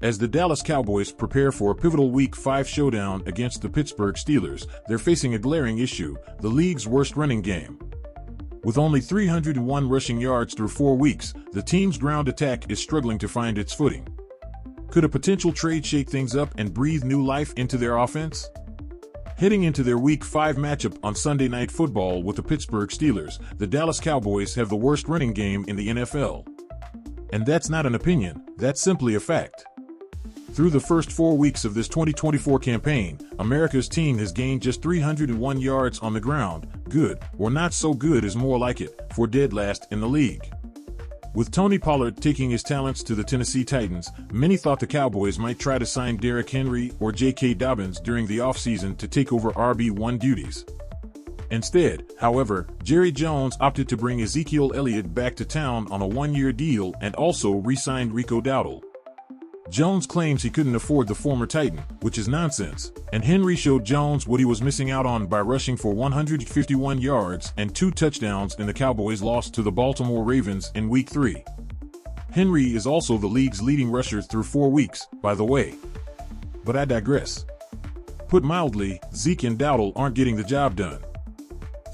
As the Dallas Cowboys prepare for a pivotal Week 5 showdown against the Pittsburgh Steelers, they're facing a glaring issue: the league's worst running game. With only 301 rushing yards through 4 weeks, the team's ground attack is struggling to find its footing. Could a potential trade shake things up and breathe new life into their offense? Heading into their Week 5 matchup on Sunday Night Football with the Pittsburgh Steelers, the Dallas Cowboys have the worst running game in the NFL. And that's not an opinion, that's simply a fact. Through the first 4 weeks of this 2024 campaign, America's team has gained just 301 yards on the ground. Good, or not so good is more like it, for dead last in the league. With Tony Pollard taking his talents to the Tennessee Titans, many thought the Cowboys might try to sign Derrick Henry or J.K. Dobbins during the offseason to take over RB1 duties. Instead, however, Jerry Jones opted to bring Ezekiel Elliott back to town on a 1-year deal and also re-signed Rico Dowdle. Jones claims he couldn't afford the former Titan, which is nonsense, and Henry showed Jones what he was missing out on by rushing for 151 yards and 2 touchdowns in the Cowboys' loss to the Baltimore Ravens in Week 3. Henry is also the league's leading rusher through 4 weeks, by the way. But I digress. Put mildly, Zeke and Dowdle aren't getting the job done.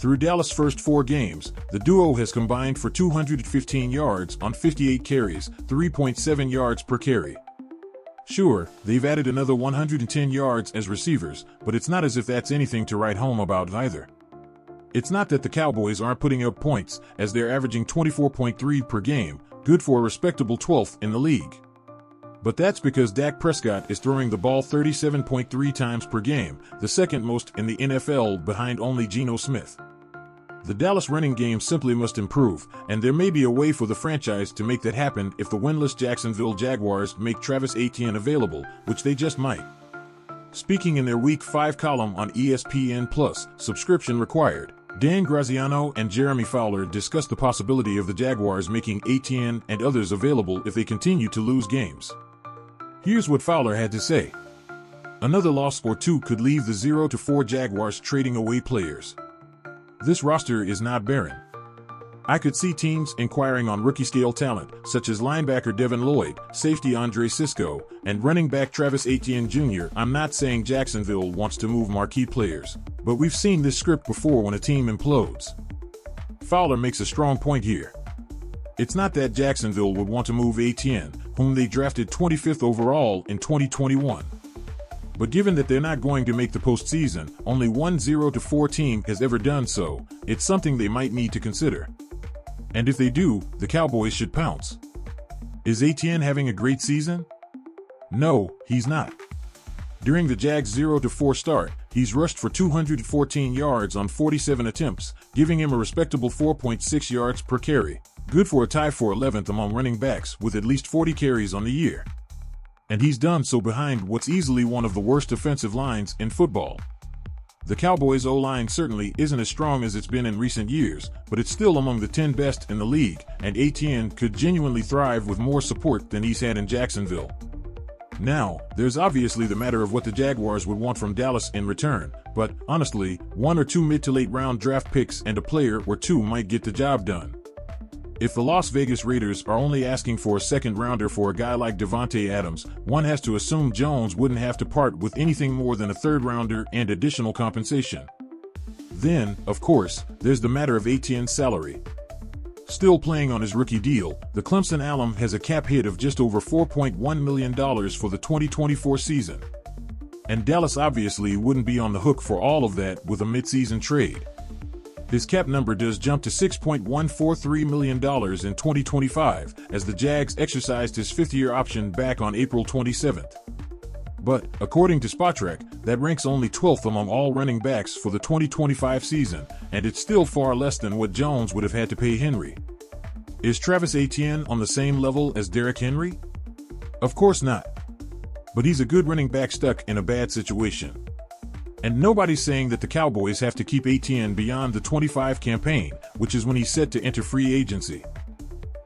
Through Dallas' first 4 games, the duo has combined for 215 yards on 58 carries, 3.7 yards per carry. Sure, they've added another 110 yards as receivers, but it's not as if that's anything to write home about either. It's not that the Cowboys aren't putting up points, as they're averaging 24.3 per game, good for a respectable 12th in the league. But that's because Dak Prescott is throwing the ball 37.3 times per game, the second most in the NFL behind only Geno Smith. The Dallas running game simply must improve, and there may be a way for the franchise to make that happen if the winless Jacksonville Jaguars make Travis Etienne available, which they just might. Speaking in their Week 5 column on ESPN+, subscription required, Dan Graziano and Jeremy Fowler discussed the possibility of the Jaguars making Etienne and others available if they continue to lose games. Here's what Fowler had to say. Another loss or 2 could leave the 0-4 Jaguars trading away players. This roster is not barren. I could see teams inquiring on rookie-scale talent, such as linebacker Devin Lloyd, safety Andre Cisco, and running back Travis Etienne Jr. I'm not saying Jacksonville wants to move marquee players, but we've seen this script before when a team implodes. Fowler makes a strong point here. It's not that Jacksonville would want to move Etienne, whom they drafted 25th overall in 2021. But given that they're not going to make the postseason, only one 0-4 team has ever done so, it's something they might need to consider. And if they do, the Cowboys should pounce. Is Etienne having a great season? No, he's not. During the Jags' 0-4 start, he's rushed for 214 yards on 47 attempts, giving him a respectable 4.6 yards per carry, good for a tie for 11th among running backs with at least 40 carries on the year. And he's done so behind what's easily one of the worst defensive lines in football. The Cowboys' O-line certainly isn't as strong as it's been in recent years, but it's still among the 10 best in the league, and Etienne could genuinely thrive with more support than he's had in Jacksonville. Now, there's obviously the matter of what the Jaguars would want from Dallas in return, but honestly, 1 or 2 mid to late round draft picks and a player or 2 might get the job done. If the Las Vegas Raiders are only asking for a second-rounder for a guy like Davante Adams, one has to assume Jones wouldn't have to part with anything more than a third-rounder and additional compensation. Then, of course, there's the matter of Etienne's salary. Still playing on his rookie deal, the Clemson alum has a cap hit of just over $4.1 million for the 2024 season. And Dallas obviously wouldn't be on the hook for all of that with a midseason trade. His cap number does jump to $6.143 million in 2025, as the Jags exercised his 5th-year option back on April 27th. But, according to Spotrac, that ranks only 12th among all running backs for the 2025 season, and it's still far less than what Jones would have had to pay Henry. Is Travis Etienne on the same level as Derrick Henry? Of course not. But he's a good running back stuck in a bad situation. And nobody's saying that the Cowboys have to keep Etienne beyond the 25 campaign, which is when he's set to enter free agency.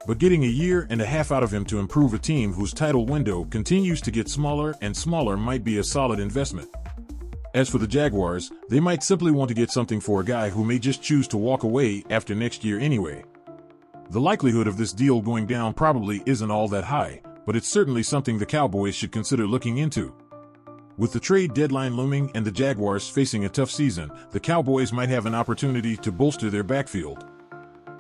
But getting a year and a half out of him to improve a team whose title window continues to get smaller and smaller might be a solid investment. As for the Jaguars, they might simply want to get something for a guy who may just choose to walk away after next year anyway. The likelihood of this deal going down probably isn't all that high, but it's certainly something the Cowboys should consider looking into. With the trade deadline looming and the Jaguars facing a tough season, the Cowboys might have an opportunity to bolster their backfield.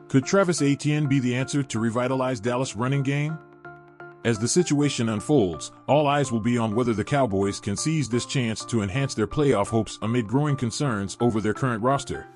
Could Travis Etienne be the answer to revitalize Dallas' running game? As the situation unfolds, all eyes will be on whether the Cowboys can seize this chance to enhance their playoff hopes amid growing concerns over their current roster.